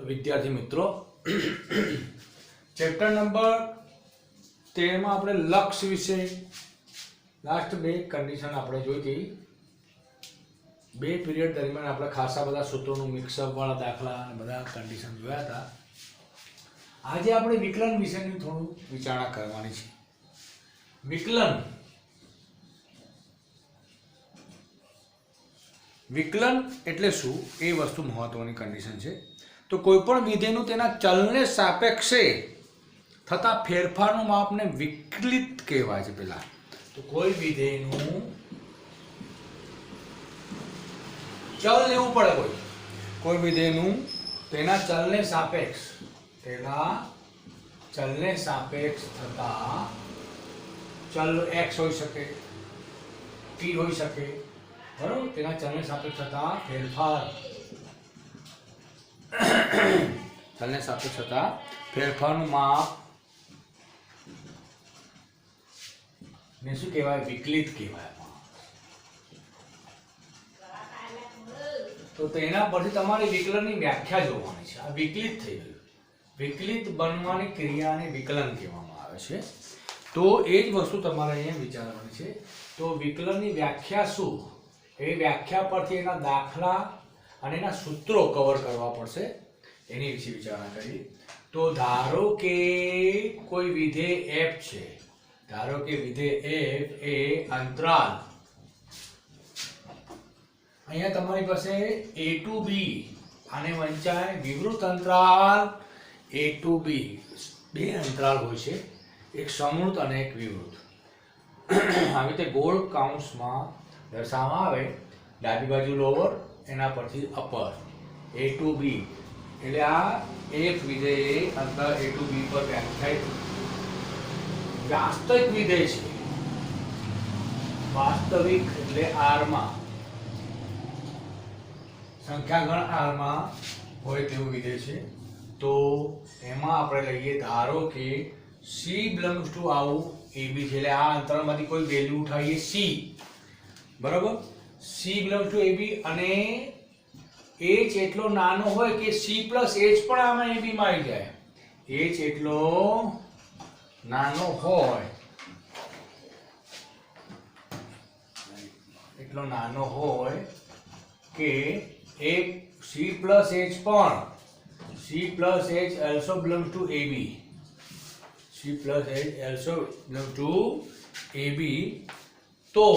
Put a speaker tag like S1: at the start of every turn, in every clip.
S1: વિદ્યાર્થી મિત્રો chapter number 13 માં આપણે લક્ષ વિશે લાસ્ટ બે કન્ડિશન આપણે જોઈ હતી. બે પીરિયડ દરમિયાન આપણે ખાસા બધા સૂત્રોનું મિક્સઅપ વાળા દાખલા અને બધા કન્ડિશન જોયા હતા. આજે આપણે વિકલન વિશેની થોડું વિચારણા કરવાની છે. વિકલન એટલે શું એ વસ્તુ મહત્વની કન્ડિશન છે. તો કોઈ પણ વિધેયનું તેના ચલને સાપેક્ષે થતા ફેરફારનું માપને વિકલિત કહેવાય છે. પેલા તો કોઈ વિધેયનું ચલ લેવું પડે, કોઈ વિધેયનું તેના ચલને સાપેક્ષ થતા ચલ x હોઈ શકે, t હોઈ શકે, બરોબર. તેના ચલને સાપેક્ષ થતા ફેરફાર, ચલને સાપેક્ષ થતા ફેરફારનું માપ ને શું કહેવાય? વિકલિત કહેવાય. તો તેના પરથી તમારે વિકલનની વ્યાખ્યા જોવાની છે. આ વિકલિત થઈ ગયું. વિકલિત બનવાની ક્રિયાને વિકલન કહેવામાં આવે છે. તો એ જ વસ્તુ તમારે અહીંયા વિચારવાની છે. તો વિકલનની વ્યાખ્યા શું, એ વ્યાખ્યા પરથી એના દાખલા અને એના સૂત્રો કવર કરવા પડશે. એની વિશે વિચારણા કરી. તો ધારો કે કોઈ વિધેય f છે, ધારો કે વિધેય f એ અંતરાલ, અહીંયા તમારી પાસે a to b આને વંચાય વિવૃત અંતરાલ a to b, બે અંતરાલ હોય છે, એક સમૃત અને એક વિવૃત. આવી રીતે ગોળ કૌંસમાં દર્શાવવામાં આવે, ડાબી બાજુ લોઅર, એના પરથી અપર, a to b. એટલે આ એક વિધેય અંતરાલ a to b પર વ્યાખ્યાયિત વાસ્તવિક વિધેય છે. વાસ્તવિક એટલે r માં, સંખ્યાગણ r માં હોય તેવું વિધેય છે. તો એમાં આપણે લઈએ, ધારો કે c belongs to આવું ab છે, એટલે આ અંતરાલમાંથી કોઈ વેલ્યુ ઉઠાવીએ c, બરાબર. c belongs to ab અને h એટલો નાનો હોય કે c plus h પણ આમાં ab માં આવી જાય. h એટલો નાનો હોય, કે એક c plus h પણ, c plus h also belongs to ab, c plus h also belongs to ab. તો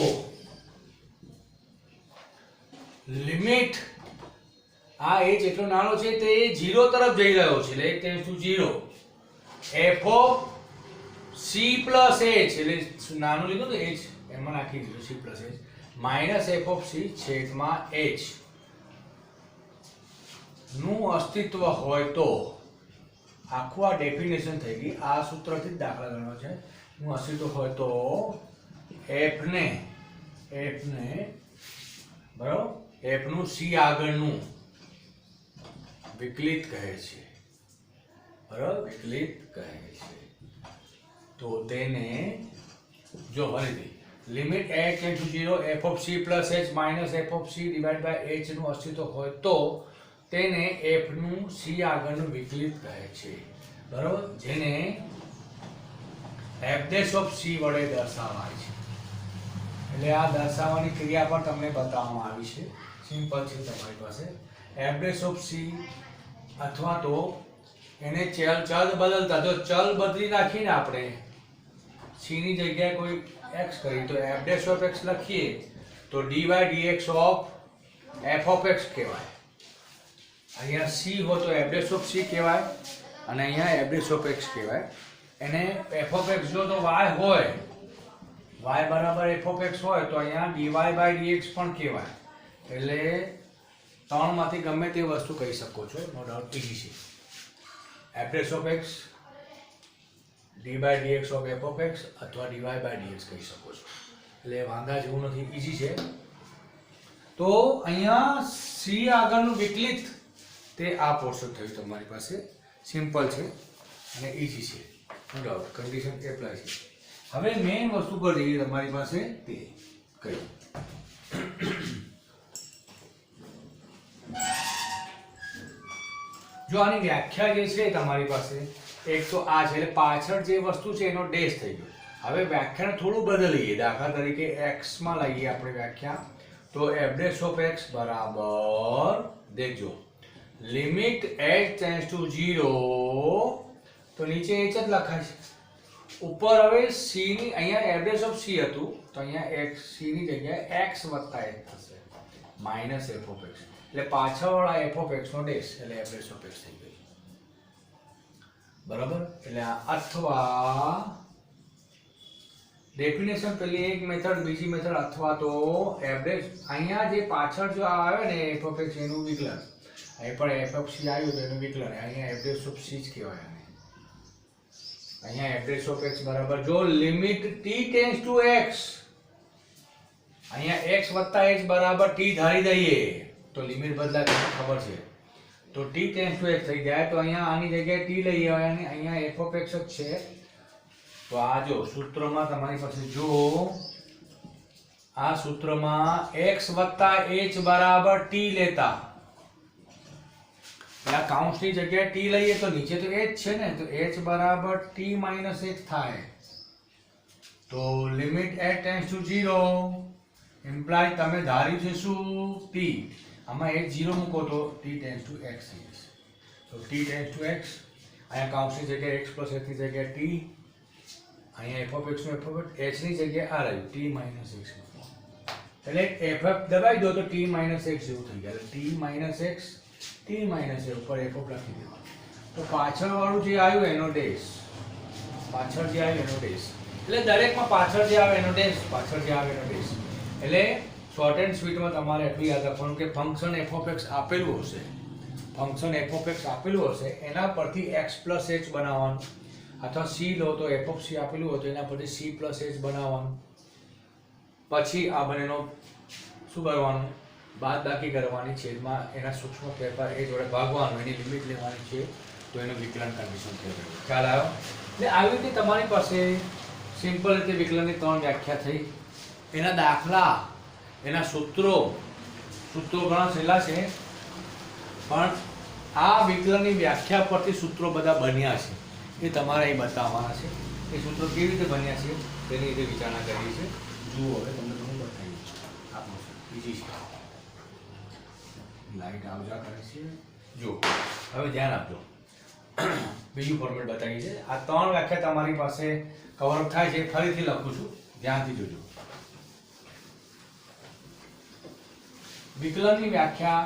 S1: લિમિટ આ h એટલો નાનો છે તે 0 તરફ જઈ રહ્યો છે, એટલે it tends to 0. f of c plus h, એટલે નાનું લીધું તો h એમાં નાખી દીધું, c plus h minus f of c છેદમાં h નું અસ્તિત્વ હોય તો, આખું આ ડેફિનેશન થઈ ગઈ. આ સૂત્રથી જ દાખલા ગણવાનો છે. નું અસ્તિત્વ હોય તો f ને બરાબર, f નું c આગળનું વિકલિત કહે છે, બરાબર, વિકલિત કહે છે. તો તેને જો ફરીથી limit h tend to 0 f of c plus h minus f of c divided by h નું અસ્તિત્વ હોય તો તેને f નું c આગળનું વિકલિત કહે છે, બરાબર, જેને f dash of c વડે દર્શાવાય છે. એટલે આ દર્શાવવાની ક્રિયા પણ તમને બતાવવામાં આવી છે. સિમ્પલ છે તમારી પાસે. f dash of c, અથવા તો એને ચલ બદલતા, જો ચલ બદલી નાખીને આપણે c ની જગ્યાએ કોઈ x કરી તો f dash of x લખીએ તો dy dx of f of x કહેવાય. અહીંયા c હોય તો f dash of c કહેવાય અને અહીંયા f dash of x કહેવાય. એને f of x જો તો y હોય, y બરાબર f of x હોય તો અહીંયા dy by dx પણ કહેવાય. એટલે ત્રણમાંથી ગમે તે વસ્તુ કહી શકો છો, નો ડાઉટ, ઈઝી છે. f dash of x, dy by dx of f of x અથવા dy by dx કહી શકો છો. એટલે વાંધા જેવું નથી, ઈઝી છે. તો અહીંયા c આગળનું વિકલિત તે આ પોર્શન થયું તમારી પાસે. સિમ્પલ છે અને ઈઝી છે, નો ડાઉટ, કન્ડિશન એપ્લાય છે. હવે મેઇન વસ્તુ પર જઈએ તમારી પાસે, તે કઈ જો આની વ્યાખ્યા જે છે તમારી પાસે એક તો આ છે, એટલે પાછળ જે વસ્તુ છે એનો ડેશ થઈ ગયો. હવે વ્યાખ્યાને થોડું બદલીએ. દાખલા તરીકે x માં લઈએ આપણે વ્યાખ્યા, તો f dash of x બરાબર દેખજો લિમિટ h ટેન્ડ્સ ટુ 0, તો નીચે h જ લખાય છે. ઉપર હવે c ની, અહીંયા f dash of c હતું તો અહીંયા x c ની જગ્યાએ x વત્તા h થશે માઈનસ f of x, એટલે પાછળવાળા f of x નો ડેશ એટલે f dash of x થઈ ગયું. બરાબર. એટલે અથવા ડેફિનેશન પેલી એક મેથડ, બીજી મેથડ અથવા તો f dash, અહીંયા જે પાછળ જો આવે ને f of x એનું વિકલન, અહીં પણ f of c આવ્યું તો એનું વિકલન, અહીંયા f dash of c જ કહેવાય. અહીંયા f dash of x બરાબર, જો limit t tends to x, અહીંયા x વત્તા h બરાબર t ધારી દઈએ તો લિમિટ બદલાય તમને ખબર છે, તો t ટેન્ડ્સ ટુ x થઈ જાય. તો અહીંયા આની જગ્યાએ t લઈએ અને અહીંયા f of x જ છે. તો આ જો સૂત્રમાં તમારી પાસે, જો આ સૂત્રમાં x વત્તા h બરાબર t લેતા, આ કાઉન્સની જગ્યાએ t લઈએ તો નીચે તો h છે ને, તો h બરાબર t માઈનસ h થાય. તો limit h tends to 0 imply તમે ધાર્યું છે શું t, આમાં h 0 મૂકો તો t ટેન્ડ્સ ટુ x થઈ જશે. તો t ટેન્ડ્સ ટુ x, અહીંયા કાઉન્સની જગ્યાએ x પ્લસ h ની જગ્યાએ t, અહીંયા f of x નું f of h ની જગ્યાએ આ રહ્યું t માઈનસ x, એટલે f દબાઈ દો તો t માઈનસ x જેવું થઈ ગયા. t minus x t minus a ઉપર f લખી દેવાનું. તો પાછળ વાળું જે આવ્યું એનો ડેશ, પાછળ જે આવ્યું એનો ડેશ, એટલે દરેકમાં પાછળ જે આવે એનો ડેશ, પાછળ જે આવે એનો ડેશ. એટલે શોર્ટ એન્ડ સ્વીટમાં તમારે એટલું યાદ રાખવાનું કે ફંક્શન f of x આપેલું હશે, ફંક્શન f of x આપેલું હશે એના પરથી x પ્લસ h બનાવવાનું, અથવા c લો તો f of c આપેલું હોય તો એના પરથી c પ્લસ h બનાવવાનું. પછી આ બંનેનો શું કરવાનું, બાદબાકી કરવાની, છેદમાં એના સૂક્ષ્મ ફેરફાર એ જોડે ભાગવાનું, એની લિમિટ લેવાની છે, તો એનું વિકલન કન્ડિશન કહેવાય. ખ્યાલ આવ્યો? એટલે આવી રીતે તમારી પાસે સિમ્પલ રીતે વિકલનની 3 વ્યાખ્યા થઈ. એના દાખલા, એના સૂત્રો ઘણા સહેલા છે, પણ આ વિકલનની વ્યાખ્યા પરથી સૂત્રો બધા બન્યા છે, એ તમારે અહીં બતાવવાના છે. એ સૂત્રો કેવી રીતે બન્યા છે તેની રીતે વિચારણા કરવી છે. જુઓ, હવે તમને હું બતાવી આપું છું. બીજી છે લાઈટ આવજા કરે છે. જો હવે ધ્યાન આપજો, બીજું ફોર્મેટ બતાવી છે. આ 3 વ્યાખ્યા તમારી પાસે કવર થાય છે. ફરીથી લખું છું, ધ્યાનથી જોજો. વિકલનની વ્યાખ્યા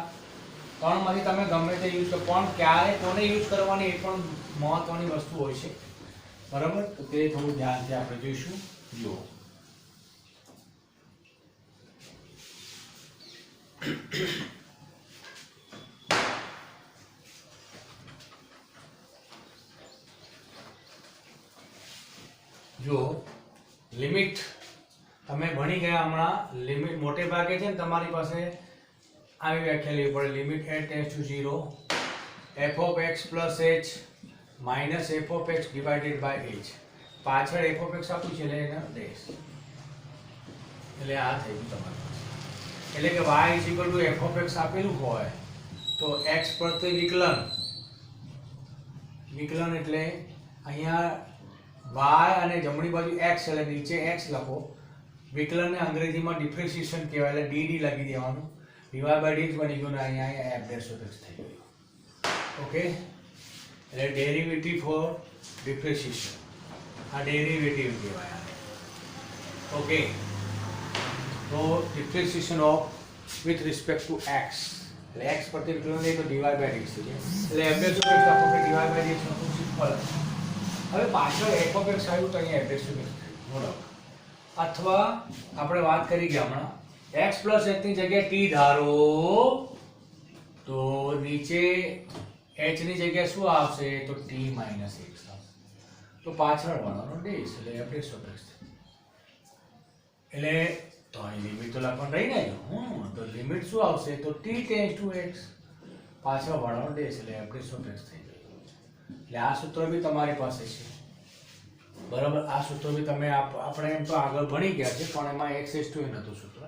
S1: 3 માંથી તમે ગમે તે યુઝ કરો, પણ ક્યારે કોને યુઝ કરવાની એ પણ મહત્વની વસ્તુ હોય છે. બરાબર? તો તે થોડું ધ્યાનથી આપણે જોઈશું. જુઓ, જો લિમિટ તમે ભણી ગયા હમણાં, લિમિટ મોટે ભાગે છે ને તમારી પાસે આવી વ્યાખ્યા લેવી પડે, limit h tends to 0 f of x plus h minus f of x divided by h. પાછળ f of x આપ્યું છે એટલે એનો ડેશ, એટલે આ થઈ ગયું તમારી પાસે. એટલે કે y is equal to f of x આપેલું હોય તો x પ્રત્યે વિકલન એટલે અહીંયા y અને જમણી બાજુ x એટલે નીચે x લખો. વિકલનને અંગ્રેજીમાં ડિફરન્શિએશન કહેવાય, એટલે dd લખી દેવાનું. dy by dx બની ગયું ને અહીંયા f dash of x થઈ ગયું. ઓકે, એટલે ડેરિવેટિવ ફોર ડિફરન્શિએશન, આ ડેરિવેટિવ કહેવાય. ઓકે, તો differentiation of with respect to x, એટલે x પરથી વિકલન લઈએ તો dy by dx થઈ જાય. એટલે f dash of x લખો કે dy by dx લખો, સિમ્પલ. હવે પાછળ f of x આવ્યું તો અહીંયા f dash of x થયું, નો ડાઉટ. અથવા આપણે વાત કરી ગયા હમણાં, x પ્લસ h ની જગ્યાએ t ધારો તો નીચે h ની જગ્યાએ શું આવશે તો t માઈનસ x આવશે. તો પાછળ વાળાનો ડેશ એટલે f dash of x. એટલે તો અહીં લિમિટ તો લખવાનું રહી ને, તો લિમિટ શું આવશે તો t ટેન્ડ્સ ટુ x, પાછળ વાળાનો ડેશ એટલે f dash of x થઈ ગયું. એટલે આ સૂત્ર બી તમારી પાસે છે. બરાબર, આ સૂત્ર બી તમે આપણે એમ તો આગળ ભણી ગયા છે, પણ એમાં x is to એ નહોતું સૂત્ર,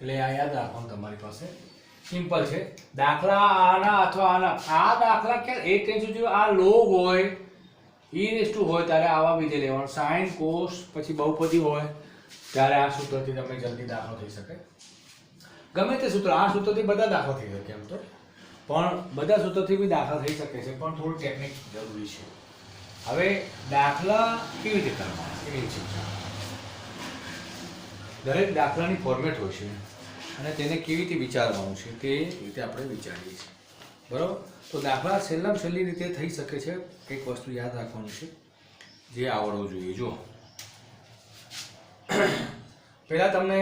S1: એટલે આ યાદ રાખવાનું તમારી પાસે. સિમ્પલ છે દાખલા આના અથવા આના આ દાખલા કે 8 ટેન સુધી આ લોગ હોય e હોય ત્યારે આવા વિધેય લેવાનું sin cos પછી બહુપદી હોય ત્યારે આ સૂત્રથી તમે જલ્દી દાખલો થઈ શકે ગમે તે સૂત્ર આ સૂત્રથી બધા દાખલા થઈ શકે એમ તો પણ બધા સૂત્રથી બી દાખલા થઈ શકે છે પણ થોડું ટેકનિક જરૂરી છે હવે દાખલા કેવી રીતે કરવાના એ છે દરેક દાખલાની ફોર્મેટ હોય છે અને તેને કેવી રીતે વિચારવાનું છે તે રીતે આપણે વિચારીએ છીએ બરાબર તો દાખલા છેલ્લી રીતે થઈ શકે છે એક વસ્તુ યાદ રાખવાનું છે જે આવડવું જોઈએ જો પહેલા તમને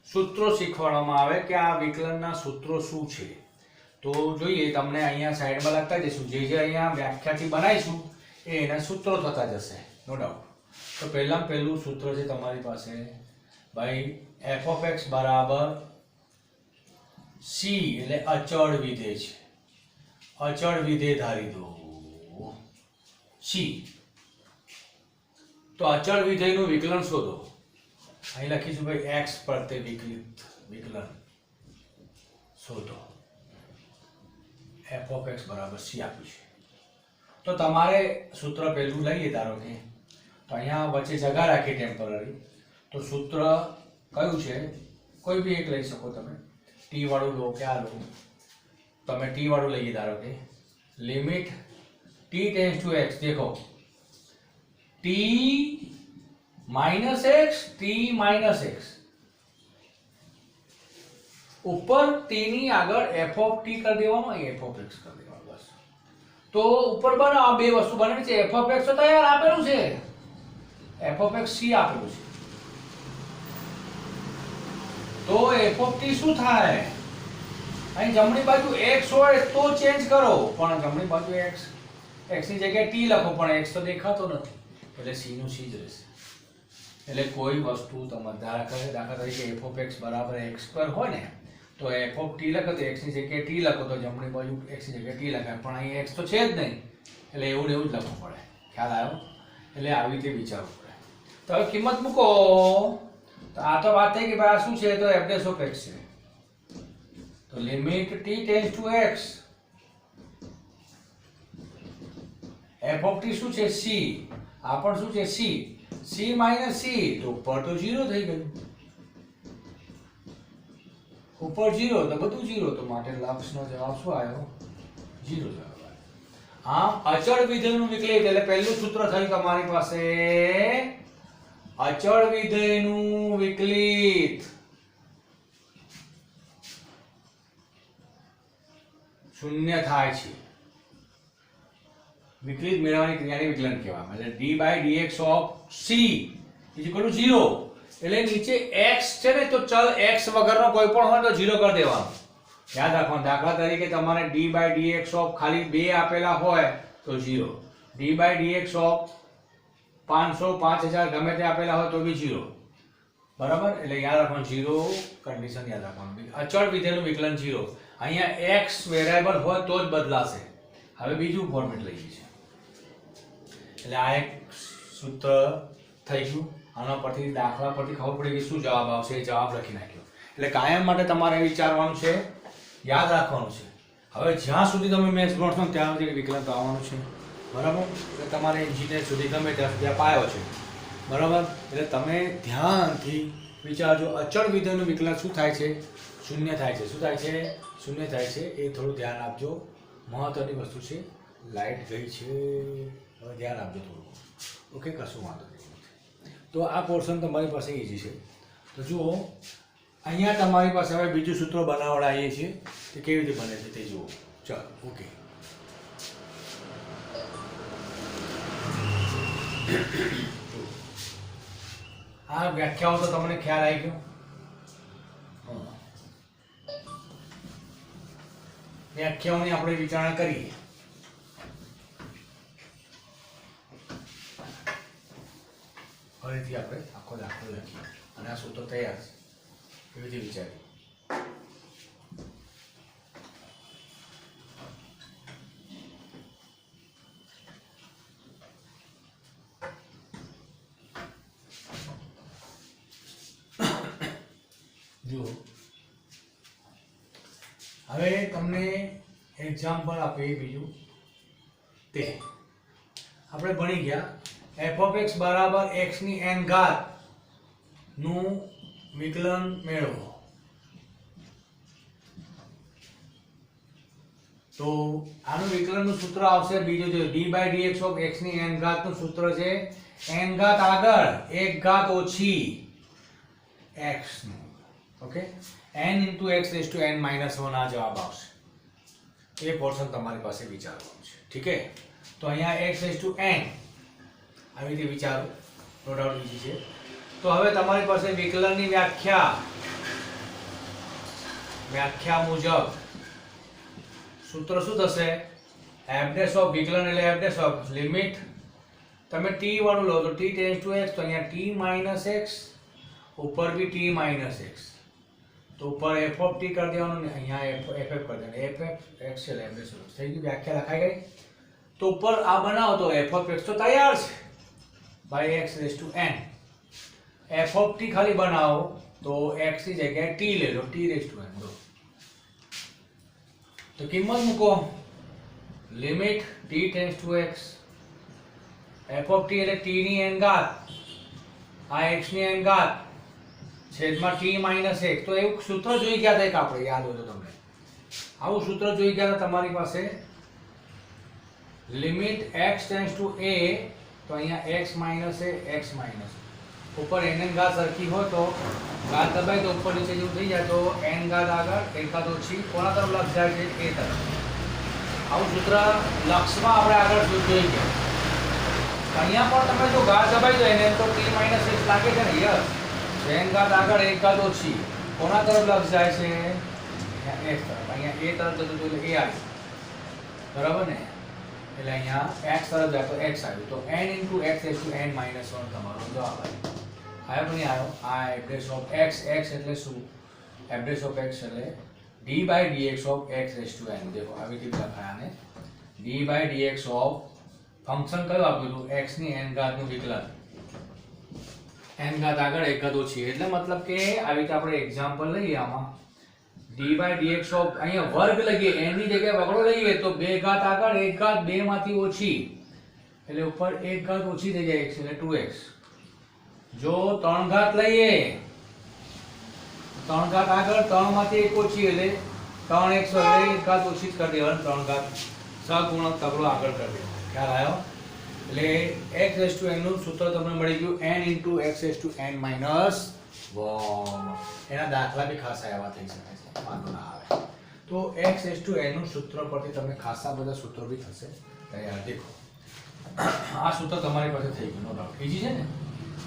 S1: સૂત્રો શીખવાડવામાં આવે કે આ વિકલનના સૂત્રો શું છે તો જોઈએ તમને અહીંયા સાઈડમાં લખતા જઈશું જે અહીંયા વ્યાખ્યાથી બનાવીશું એ એના સૂત્રો થતા જશે નો ડાઉટ તો પહેલું સૂત્ર છે તમારી પાસે ભાઈ f of x બરાબર c એટલે અચળ વિધેય છે અચળ વિધેય ધારી દો c તો અચળ વિધેયનું વિકલન શોધો અહીં લખીશું ભાઈ x પ્રત્યે વિકલન શોધો f of x બરાબર c આપ્યું છે તો તમારે સૂત્ર પહેલું લઈએ ધારો કે તો અહીંયા વચ્ચે જગા રાખી ટેમ્પરરી તો સૂત્ર કયું છે કોઈ બી એક લઈ શકો તમે t વાળું લો કે આ લો તમે t વાળું લઈએ ધારો કે limit t tends to x દેખો t માઇનસ x ઉપર t ની આગળ f of t કરી દેવાનો અહીં f of x કરી દેવાનો બસ તો ઉપર બને આ બે વસ્તુ બને છે f of x તો તૈયાર આપેલું છે f of x c આપેલું છે તો f of t શું થાય અહીં જમણી બાજુ x હોય તો ચેન્જ કરો પણ જમણી બાજુ x ની જગ્યાએ t લખો પણ x તો દેખાતો નથી એટલે c નું c જ રહેશે એટલે કોઈ વસ્તુ તમારે દાખલા તરીકે f of x બરાબર x² હોય ને તો f of t લખો તો x ની જગ્યાએ t લખો તો જમણી બાજુ x ની જગ્યાએ t લખાય પણ અહીં x તો છે જ નહીં એટલે એવું ને એવું જ લખવું પડે ખ્યાલ આવ્યો એટલે આવી રીતે વિચારવું પડે તો હવે કિંમત મૂકો તો આ તો વાત થઈ કે ભાઈ આ શું છે તો f dash of x છે તો limit t tends to x f of t શું છે c આ પણ શું છે c માઇનસ c તો ઉપર તો 0 થઈ ગયું ઉપર 0 તો બધું 0 તો માટે લક્ષનો જવાબ શું આવ્યો 0 જવાબ આવ્યો આમ અચળ વિધેયનું વિકલિત એટલે પહેલું સૂત્ર થયું તમારી પાસે અચળ વિધેયનું વિકલિત શૂન્ય થાય છે વિકલિત મેળવવાની ક્રિયાને વિકલન કહેવામાં એટલે d/dx of c = 0 એટલે નીચે x છે ને તો ચલ x વગરનો કોઈ પણ હોય તો 0 કરી દેવાનો યાદ રાખવાનું દાખલા તરીકે તમારે d/dx of ખાલી 2 આપેલા હોય તો 0 d/dx of 500 5000 ગમે તે આપેલા હોય તો બી 0 બરાબર એટલે યાદ રાખવાનું 0 કન્ડિશન યાદ રાખવાનું અચળ વિધેયનું વિકલન 0 અહીંયા x વેરિયેબલ હોય તો જ બદલાશે હવે બીજું ફોર્મેટ લઈએ છીએ એટલે આ એક સૂત્ર થઈ ગયું આના પરથી દાખલા પરથી ખબર પડી કે શું જવાબ આવશે એ જવાબ લખી નાખ્યો એટલે કાયમ માટે તમારે વિચારવાનું છે યાદ રાખવાનું છે હવે જ્યાં સુધી તમે મેથ્સ ભણશો ત્યાં સુધી વિકલન તો આવવાનું છે બરાબર એટલે તમારે એન્જિનિયર સુધી ગમે ત્યાં સુધી આ પાયો છે બરાબર એટલે તમે ધ્યાનથી વિચારજો અચળ વિધેયનું વિકલન શું થાય છે શૂન્ય થાય છે શું થાય છે શૂન્ય થાય છે એ થોડું ધ્યાન આપજો મહત્વની વસ્તુ છે લાઈટ ગઈ છે હવે ધ્યાન આપજો થોડું ઓકે કશું વાંધો નહીં તો આ પોર્શન તમારી પાસે ઈઝી છે તો જુઓ અહીંયા તમારી પાસે હવે બીજું સૂત્ર બનાવડાવીએ છીએ તે કેવી રીતે બને છે તે જુઓ ચાલો ઓકે આ વ્યાખ્યાઓ તો તમને ખ્યાલ આવી ગયો વ્યાખ્યાઓની આપણે વિચારણા કરીએ ફરીથી આપણે આખો દાખલો લખીએ અને આ સૂત્ર તૈયાર છે કેવી રીતે વિચારીએ જુઓ હવે તમને એક્ઝામ્પલ આપીએ બીજું તે આપણે ભણી ગયા એફ ઓફ એક્સ બરાબર એક્સ ની એન ઘાત નું વિકલન મેળવો. તો આનું વિકલનનું સૂત્ર આવશે બીજું જો d by dx of x ની n ઘાત નું સૂત્ર છે n ઘાત આગળ 1 ઘાત ઓછી x નું. Okay n into x raised to n minus 1 આ જવાબ આવશે. એ પોર્શન તમારી પાસે વિચારવાનું છે. ઠીક છે, તો અહીંયા x raised to n આવી રીતે વિચારો, નો ડાઉટ ઈઝી છે. તો હવે તમારી પાસે વિકલનની વ્યાખ્યા મુજબ સૂત્ર શું થશે? f dash of વિકલન એટલે f dash of લિમિટ તમે t વાળું લો તો t ટેન્ડ્સ ટુ x, તો અહીંયા t minus x ઉપર બી t minus x, તો ઉપર f of t કરી દેવાનું ને અહીંયા f કરી દેવાનું. f x એટલે f dash of થઈ ગઈ, વ્યાખ્યા લખાઈ ગઈ. તો ઉપર આ બનાવો તો f of x તો તૈયાર છે by x raised to n. f of t ખાલી બનાવો તો x ની જગ્યાએ t લઈ લો, t raised to n દો. તો કિંમત મૂકો limit t tends to x f of t એટલે t ની n ઘાત આ x ની n ઘાત છેદમાં t minus x. તો એવું સૂત્ર જોઈ ગયા હતા કે આપણે યાદ હોય તો તમને આવું સૂત્ર જોઈ ગયા હતા તમારી પાસે limit x tends two a, તો અહીંયા x minus a x minus ઉપર n ઘાત સરખી હોય તો ઘાત દબાય તો ઉપર નીચે જેવું થઈ જાય, તો n ઘાત આગળ 1 ઘાત ઓછી કોના તરફ લક્ષ જાય છે? a તરફ. આવું સૂત્ર લક્ષમાં આપણે આગળ જોઈ ગયા. અહીંયા પણ તમે જો ઘાત દબાઈ જાય ને તો t minus x લાગે છે ને? યસ. n ઘાત આગળ 1 ઘાત ઓછી કોના તરફ લક્ષ જાય છે? x તરફ. અહીંયા a તરફ જતું એટલે a આવ્યું, બરાબર ને? એટલે અહીંયા x તરફ જાય તો x આવ્યું, તો n into x raised to n minus 1 તમારો જવાબ આવ્યો. આવ્યો નહીં આવ્યો? આ f dash of x, x એટલે શું? f dash of x એટલે d by dx of x raised to n. देखो આવી રીતે લખાય આને d by dx of function કયું આપ્યું હતું? x ની n ઘાત નું વિકલન, n ઘાત આગળ 1 ઘાત ઓછી. એટલે મતલબ કે આવી રીતે આપણે એક્ઝામ્પલ લઈએ આમાં d by dx of અહીંયા વર્ગ લઈએ, n ની જગ્યાએ વગડો લઈએ તો 2 ઘાત આગળ 1 ઘાત 2 માંથી ઓછી એટલે ઉપર 1 ઘાત ઓછી થઈ જાય x એટલે 2x. જો 3 ઘાત લઈએ 3 ઘાત આગળ 3 માંથી 1 ઓછી એટલે 3x એટલે 1 ઘાત ઓછી જ કરી દેવાનું, 3 ઘાત સહગુણક તગડો આગળ કરી દેવાનો. ખ્યાલ આવ્યો? એટલે x raised to n નું સૂત્ર તમને મળી ગયું n into x raised to n minus 1. એના દાખલા બી ખાસા એવા થઈ શકે છે, વાંધો ના આવે. તો x raised to n નું સૂત્ર પરથી તમને ખાસા બધા સૂત્રો બી થશે તૈયાર. દેખો આ સૂત્ર તમારી પાસે થઈ ગયું, નો ડાઉટ ઈઝી છે ને?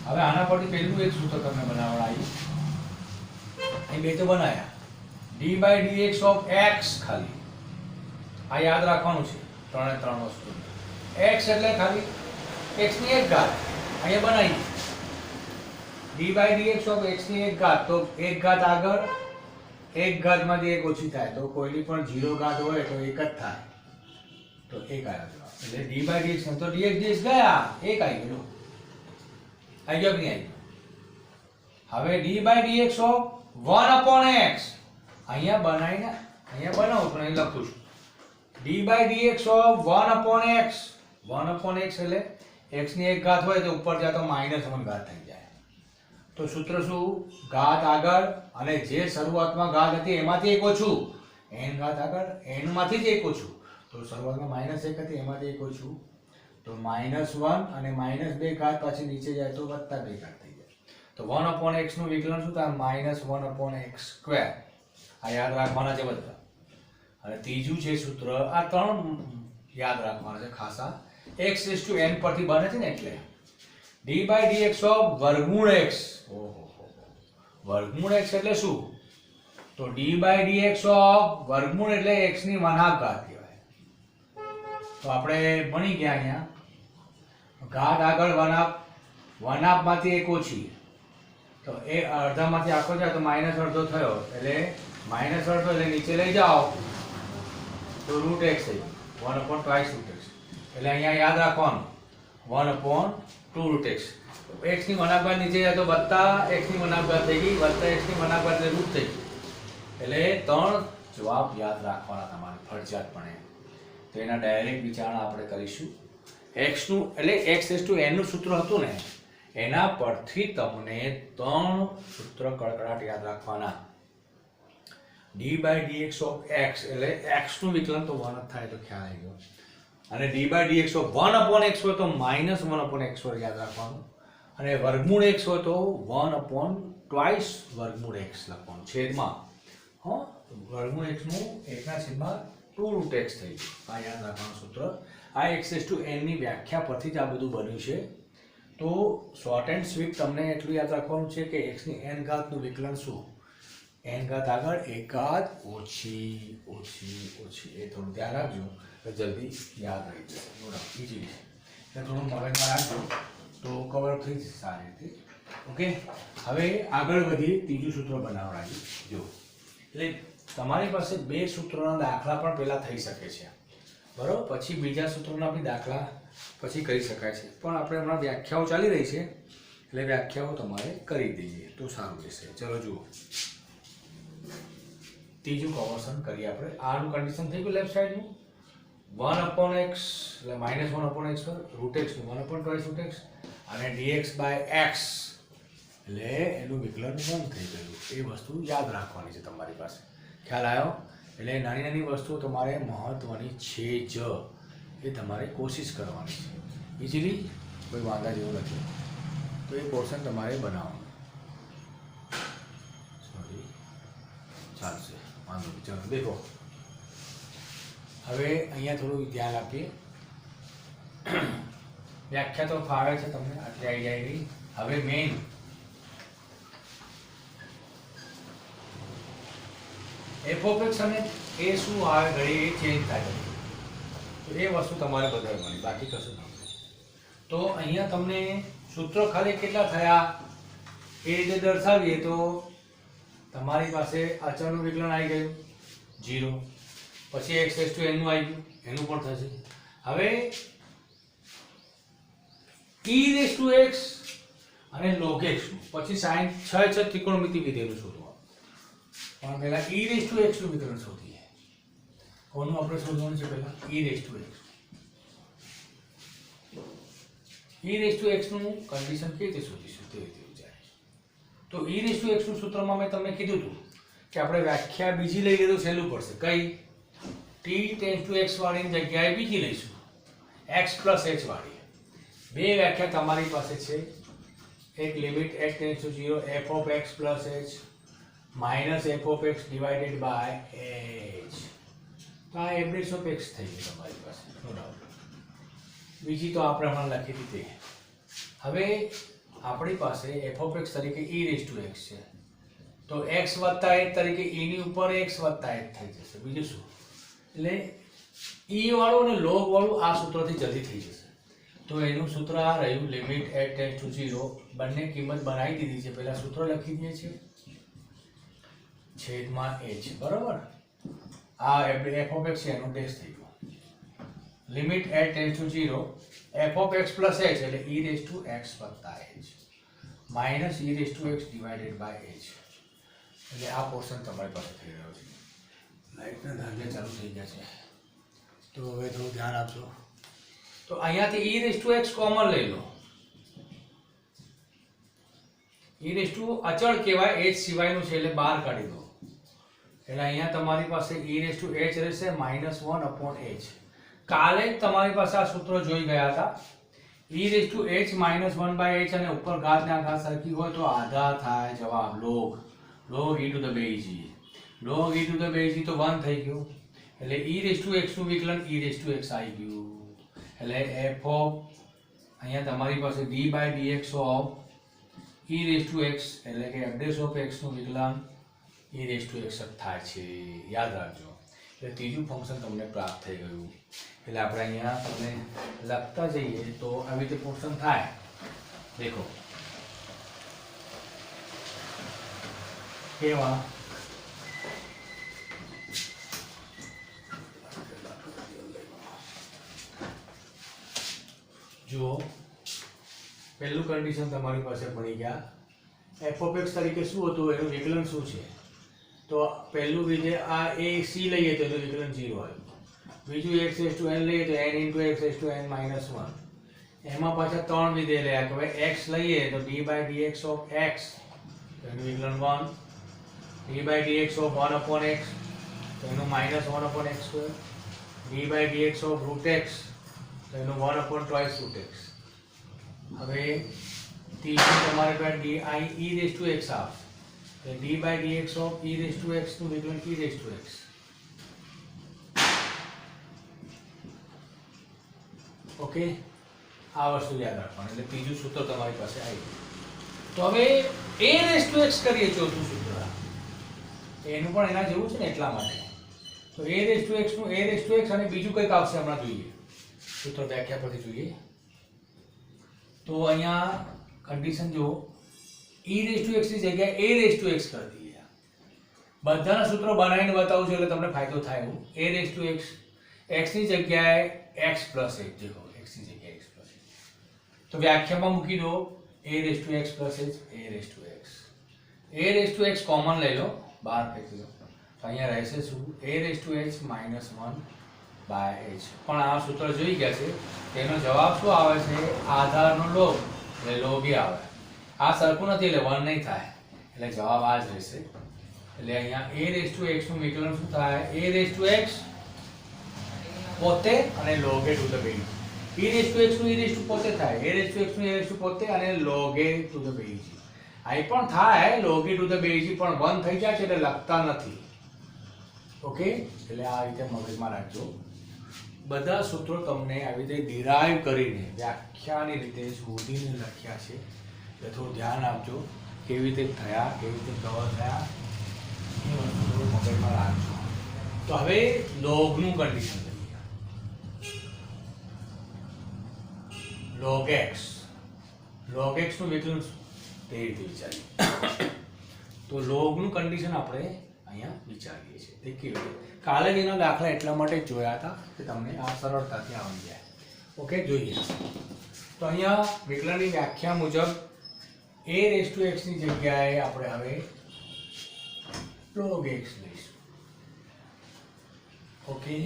S1: હવે આના પરથી પહેલું એક સૂત્ર તમને બનાવવા આવ્યું, એ બે તો બનાયા d by dx of x ખાલી આ યાદ રાખવાનું છે. 3 વસ્તુ x એટલે ખાલી x ની 1 ઘાત અહીંયા બનાવી d by dx of x ની 1 ઘાત, તો 1 ઘાત આગળ 1 ઘાત માંથી 1 ઓછી થાય તો કોઈની પણ 0 ઘાત હોય તો 1 જ થાય, તો 1 આવ્યો. એટલે d by dx તો dx dx ગયા 1 આવી ગયો. આવી ગયો કે નહીં આવી? હવે d by dx of 1 upon x અહીંયા બનાવીને અહીંયા બનાવું પણ અહીં લખું છું d by dx of 1 upon x. 1 upon x એટલે x ની 1 ઘાત હોય તો ઉપર જાય તો -1 ઘાત થઈ જાય. તો સૂત્ર શું? ઘાત આગળ અને જે શરૂઆતમાં ઘાત હતી એમાંથી 1 ઓછું, n ઘાત આગળ n માંથી જ 1 ઓછું, તો શરૂઆતમાં -1 હતી એમાંથી 1 ઓછું, તો -1 અને -2 ઘાત પછી નીચે જાય તો +2 ઘાત થઈ જાય. તો 1 upon x નું વિકલન શું થાય? -1 upon x સ્ક્વેર. આ યાદ રાખવાના છે બધા. અને ત્રીજું છે સૂત્ર, આ 3 યાદ રાખવાના છે ખાસા. x raised to n પરથી બને છે ને એટલે d by dx of વર્ગમૂળ x. ઓહો વર્ગમૂળ x એટલે શું? તો d by dx of વર્ગમૂળ એટલે x ની 1/2 ઘાત કહેવાય. તો આપણે ભણી ગયા અહીંયા ઘાત આગળ 1/2 માંથી 1 ઓછી, તો એ અડધામાંથી આખો જાય તો -અડધો થયો એટલે -અડધો એટલે નીચે લઈ જાઓ તો √x થઈ ગયું, 1 upon twice √x. એટલે અહીંયા યાદ રાખવાનું 1 upon 2 √x. x ની 1/2 ઘાત નીચે જાય તો વત્તા x ની 1/2 ઘાત થઈ ગઈ, વત્તા x ની 1/2 ઘાત એટલે √, થઈ ગઈ. એટલે 3 જવાબ યાદ રાખવાના તમારે ફરજિયાતપણે. તો એના ડાયરેક્ટ વિચારણા આપણે કરીશું. એક્સનું એટલે એક્સ રેસ ટુ એનનું સૂત્ર હતું ને, એના પરથી તમને 3 સૂત્ર કડકડાટ યાદ રાખવાના. D by dx of x એટલે એક્સનું વિકલન તો 1 જ થાય તો ખ્યાલ આવી ગયો. અને d by dx of 1 upon x હોય તો માઇનસ 1 અપોન એક્સ હોય યાદ રાખવાનું. અને વર્ગમૂળ એક્સ હોય તો 1 અપોન ટ્વાઇસ વર્ગમૂળ એક્સ લખવાનું છેદમાં. હા, વર્ગમૂળ એક્સનું 1/2 રૂટ એક્સ થઈ ગયું. આ યાદ રાખવાનું સૂત્ર. આ એક્સ રેસ ટુ એનની વ્યાખ્યા પરથી જ આ બધું બન્યું છે. તો શોર્ટ એન્ડ સ્વીટ તમને એટલું યાદ રાખવાનું છે કે એક્સની એન ઘાતનું વિકલન શું? એન ઘાત આગળ એક ઘાત ઓછી ઓછી ઓછી. એ થોડું ધ્યાન રાખજો તો જલ્દી યાદ રહી જશે. બીજી એટલે થોડું મગજમાં રાખજો તો કવર થઈ જશે સારી રીતે. ઓકે, હવે આગળ વધી ત્રીજું સૂત્ર બનાવડાવી જો. એટલે તમારી પાસે 2 સૂત્રોના દાખલા પણ પહેલાં થઈ શકે છે, બરાબર. પછી બીજા સૂત્રોના બી દાખલા પછી કરી શકાય છે, પણ આપણે હમણાં વ્યાખ્યાઓ ચાલી રહી છે એટલે વ્યાખ્યાઓ તમારે કરી દઈએ તો સારું રહેશે. ચલો જુઓ, ત્રીજું કન્વર્શન કરીએ આપણે. આનું કન્ડિશન થઈ ગયું લેફ્ટ સાઈડનું 1 અપોન એક્સ એટલે -1 અપોન એક્સ પર રૂટ એક્સનું 1 અપોન ટ્વાઇસ રૂટ એક્સ અને ડીએક્સ બાય એક્સ એટલે એનું વિકલન 1 થઈ ગયું. એ વસ્તુ યાદ રાખવાની છે તમારી પાસે. ખ્યાલ આવ્યો? એટલે નાની નાની વસ્તુઓ તમારે મહત્વની છે જ, એ તમારે કોશિશ કરવાની છે. ઇઝીલી કોઈ વાંધા જેવું નથી. તો એ પોર્શન તમારે બનાવવાનું. સોરી, ચાલશે, વાંધો નહીં. ચલો દેખો, હવે અહીંયા થોડું ધ્યાન આપીએ. વ્યાખ્યા તો ફાવે છે તમને, આટલી આઈડિયા આવી ગઈ. હવે મેઇન એફ ઓફ એક્સ અને એ શું આવે ઘડી એ ચેન્જ થાય છે, તો એ વસ્તુ તમારે બદલવાની, બાકી કશું નથી. તો અહીંયા તમને સૂત્રો ખાલી કેટલા થયા એ રીતે દર્શાવીએ તો તમારી પાસે અચળનું વિકલન આવી ગયું 0, પછી એક્સ રેસ ટુ એનનું આવી ગયું, એનું પણ થશે. હવે ઈ રેસ ટુ એક્સ અને લોગ એક્સનું, પછી સાઈન 6 ત્રિકોણમિતિ વિધેયનું શોધવાનું. પણ પહેલા ઈ રેસ ટુ એક્સ નું વિકલન શોધીએ. કોનું આપણે શોધવાનું છે? પહેલા e raise to x. E raise to x નું કન્ડિશન કેવી રીતે શોધીશું તે રીતે વિચારીશું. તો ઈ રેસ ટુ એક્સ નું સૂત્રમાં મેં તમને કીધું હતું કે આપણે વ્યાખ્યા બીજી લઈ લઈએ તો સહેલું પડશે. કઈ? t ટેન્ડ્સ ટુ x વાળીની જગ્યાએ બીજી લઈશું, x પ્લસ h વાળી. બે વ્યાખ્યા તમારી પાસે છે. એક limit x tends to 0 f of x plus h minus f of x divided by h. તો આ એવરેજ ઓફ x થઈ ગઈ તમારી પાસે, નો ડાઉટ. બીજી તો આપણે હમણાં લખી દીધી. હવે આપણી પાસે f ઓફ x તરીકે e રેઝ ટુ x છે, તો x વત્તા h તરીકે e ની ઉપર x વત્તા h થઈ જશે. બીજું શું? એટલે e વાળું અને log વાળું આ સૂત્રથી જલ્દી થઈ જશે. તો એનું સૂત્ર આ રહ્યું, લિમિટ h ટેન્ડ્સ ટુ 0. બંને કિંમત બનાવી દીધી છે, પહેલા સૂત્ર લખી દઈએ છીએ છેદમાં h, બરાબર. આ f ઓફ x છે એનો ટેસ્ટ થઈ ગયો. Limit h tends to 0 f of x plus h એટલે e રેઝ ટુ x વત્તા h minus e raise to x divided by h. એટલે આ પોર્શન તમારી પાસે થઈ રહ્યો છે. લાઈટના ધાગ્યા ચાલુ થઈ ગયા છે, તો હવે થોડું ધ્યાન આપજો. તો અહીંયાથી e raise to x common લઈ લો. e રેઝ ટુ અચળ કહેવાય, h સિવાયનું છે એટલે બહાર કાઢી દો. એટલે અહીંયા તમારી પાસે e રેઝ ટુ h રહેશે -1 અપોન h. કાલે જ તમારી પાસે આ સૂત્રો જોઈ ગયા હતા. e raise to h -1 by h અને ઉપર ઘાત ને આ ઘાત સરખી હોય તો આધા થાય જવાબ log e two the base e. log e two the base e તો 1 થઈ ગયું. એટલે e રેઝ ટુ x નું વિકલન e રેઝ ટુ x આવી ગયું. એટલે f ઓફ અહીંયા તમારી પાસે d by dx of e raise to x એટલે કે f ડેશ ઓફ x નું વિકલન e રેઝ ટુ x થાય છે. યાદ રાખજો. એટલે ત્રીજું ફંક્શન તમને પ્રાપ્ત થઈ ગયું. એટલે આપણે અહીંયા તમને લખતા જઈએ તો આવી રીતે ફંક્શન થાય. દેખો કેવા જુઓ, પહેલું કન્ડિશન તમારી પાસે ભણી ગયા. f ઓફ x તરીકે શું હતું, એનું વિકલન શું છે? તો પહેલું વિધેય આ a c લઈએ તો એનું વિકલન 0 આવ્યું. બીજું x રેઝ ટુ n લઈએ તો n into x raise to n minus 1. એમાં પાછા ત્રણ વિધેય લયા કે ભાઈ x લઈએ તો d by dx of x એનું વિકલન 1, d by dx of 1 upon x એનું minus 1 upon x square, d by dx of root x એનું 1 અપોન ટ્વાઇસ રૂટ x. હવે ત્રીજું તમારે પાસે d i e raise to x આવશે. તો d by dx of e raise to x નું વિકલન e raise to x. Okay, આ વસ્તુ યાદ રાખવાની. એટલે ત્રીજું સૂત્ર તમારી પાસે આવી ગયું. તો હવે a રેઝ ટુ x કરીએ ચોથું સૂત્ર. એનું પણ એના જેવું છે ને એટલા માટે. તો a રેઝ ટુ x નું a રેઝ ટુ x અને બીજું કંઈક આવશે હમણાં જોઈએ. સૂત્ર વ્યાખ્યા પરથી જોઈએ. તો અહીંયા કન્ડિશન જો e રેઝ ટુ x ની જગ્યાએ a રેઝ ટુ x કરી દઈએ. બધાના સૂત્રો બનાવીને બતાવું છું એટલે તમને ફાયદો થાય એવું. a raise to x x ની જગ્યાએ x પ્લસ 1 જે હોય x ની જગ્યાએ x પ્લસ 1. તો વ્યાખ્યામાં મૂકી દો a raise to x plus h a raise to x. a raise to x common લઈ લો, બહાર ફેંકી દો. તો અહીંયા રહેશે શું? a raise to h minus 1 by h. પણ આ સૂત્ર જોઈ ગયા છે. તેનો જવાબ શું આવે છે? આધારનો લોગ એટલે લોગ એ આવે. આ સરખું નથી એટલે 1 નહીં થાય એટલે જવાબ આ જ રહેશે. એટલે અહીંયા a રેઝ ટુ x નું વિકલન શું થાય? a રેઝ ટુ x પોતે અને log a to the base. e raise to x નું e રેઝ ટુ પોતે થાય, a રેઝ ટુ x નું a રેઝ ટુ પોતે અને log a to the base. આઈ પણ થાય log a to the base પણ 1 થઈ જાય છે એટલે લખતા નથી. ઓકે, એટલે આ રીતે મગજમાં રાખજો. બધા સૂત્રો તમને આવી રીતે ડિરાઈવ કરીને વ્યાખ્યાની રીતે શોધીને લખ્યા છે એટલે થોડું ધ્યાન આપજો. કેવી રીતે થયા, કેવી રીતે કવર થયા એ વસ્તુ મગજમાં રાખજો. તો હવે લોગનું કન્ડિશન log x નું વિકલન તે રીતે વિચારીએ. તો log નું કન્ડિશન આપણે અહીંયા વિચારીએ છીએ. તે કેવી રીતે? કાલે જ એના દાખલા એટલા માટે જ જોયા હતા કે તમને આ સરળતાથી આવડી જાય. ઓકે, જોઈએ. તો અહીંયા વિકલનની વ્યાખ્યા મુજબ a રેઝ ટુ x ની જગ્યાએ આપણે હવે log x લઈશું. ઓકે,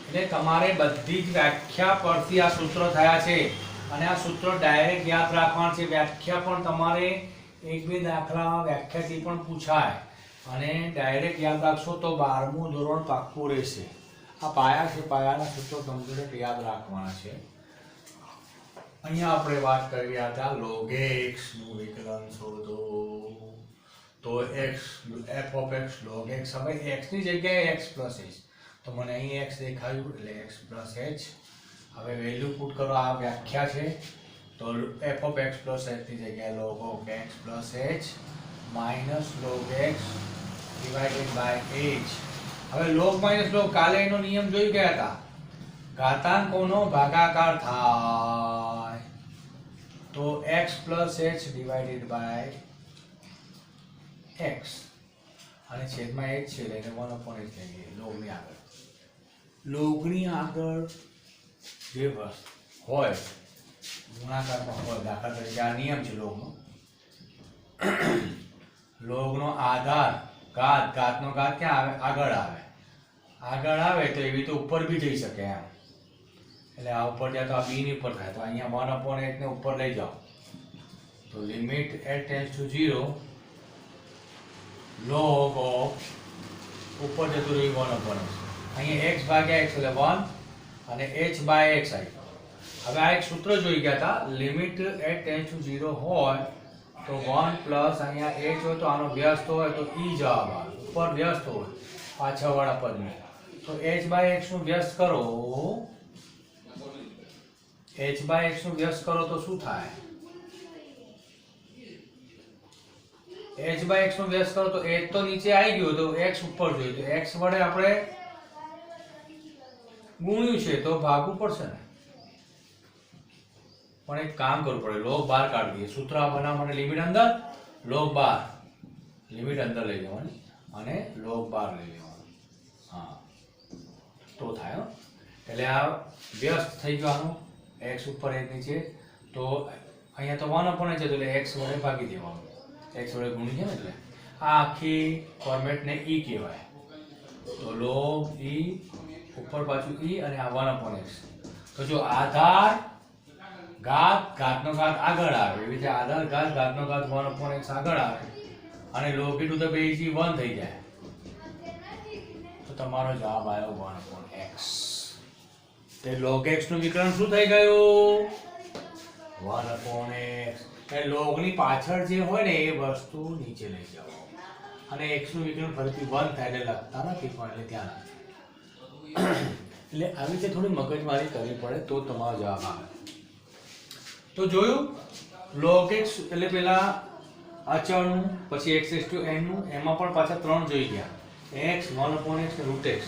S1: એટલે તમારે બધી જ વ્યાખ્યા પરથી આ સૂત્ર થયા છે અને આ સૂત્ર ડાયરેક્ટ યાદ રાખવાનું છે. વ્યાખ્યા પણ તમારે એક બે દાખલામાં વ્યાખ્યાથી પણ પૂછાય અને ડાયરેક્ટ યાદ રાખશો તો 12મું ધોરણ પાક્કું રહેશે. આ પાયા છે, પાયાના સૂત્રો કમ્પ્લીટ યાદ રાખવાના છે. અહીંયા આપણે વાત કરી રહ્યા હતા log x નું વિકલન શોધો. તો x f of x log x. હવે x ની જગ્યાએ x પ્લસ h. તો મને અહીં x દેખાયું એટલે x પ્લસ h. હવે વેલ્યુ પુટ કરો. આ વ્યાખ્યા છે. તો f of x plus h ની જગ્યાએ log of x plus h minus log x divided by h. હવે log માઇનસ log કાલે એનો નિયમ જોઈ ગયા હતા. ઘાતાંકોનો ભાગાકાર થાય તો x plus h divided by x અને છેદમાં h છે એટલે 1 upon h લઈએ. લોગની આગળ જે હોય ગુણાકારમાં હોય, દાખલા તરીકે આ નિયમ છે લોગનો. લોગનો આધાર ઘાતનો ઘાત ક્યાં આવે? આગળ આવે તો એવી તો ઉપર બી જઈ શકે એમ. એટલે આ ઉપર જાય તો આ b ની ઉપર થાય. તો અહીંયા 1 upon h ને ઉપર લઈ જાઓ તો limit h tends to 0 log of ઉપર જતું રહ્યું 1 upon h. અહીંયા x ભાગ્યા x એટલે 1 અને h બાય x આવી. હવે આ એક સૂત્ર જોઈ ગયા હતા. લિમિટ h ટેન્ડ્સ ટુ 0 હોય તો 1 પ્લસ અહીંયા h હોય તો આનો વ્યસ્ત હોય તો e જવાબ આવે. ઉપર વ્યસ્ત હોય પાછળવાળા પદનો તો h બાય x નું વ્યસ્ત કરો. h બાય x નું વ્યસ્ત કરો તો શું થાય? h બાય x નું વ્યસ્ત કરો તો h તો નીચે આવી ગયો તો x ઉપર જોઈએ તો x વડે આપણે ગુણ્યું છે તો ભાગવું પડશે ને. પણ એક કામ કરવું પડે, log બાર કાઢી દઈએ. સૂત્ર બનાવવા માટે લિમિટ અંદર log બાર લિમિટ અંદર લઈ જવાની અને log બાર લઈ લેવાનું. હા, તો થાય. એટલે આ વ્યસ્ત થઈ ગયો આનું x ઉપર h નીચે તો તો અહીંયા તો 1/h એટલે x વડે ભાગી દેવાનું, x વડે ગુણી છે ને એટલે આ આખી ફોર્મેટને e કહેવાય. તો log e ઉપર પાછું e અને આ 1/x. તો જો આધાર ઘાતનો ઘાત આગળ આવે એવી રીતે આધાર ઘાતનો ઘાત 1/x આગળ આવે અને log e to the base e 1 થઈ જાય. તો તમારો જવાબ આવ્યો 1/x. તે log x નું વિકલન શું થઈ ગયું? 1/x. એ log ની પાછળ જે હોય ને એ વસ્તુ નીચે લઈ જાઓ અને x નું વિકલન ફરીથી 1 થાય એટલે લખતા નથી પણ એટલે ત્યાં એટલે આવી રીતે થોડી મગજમારી કરવી પડે તો તમારો જવાબ આવે. તો જોયું log x એટલે પેલા અચળનું પછી x n નું એમાં પણ પાછા 3 જોઈ ગયા x 1/x ને √x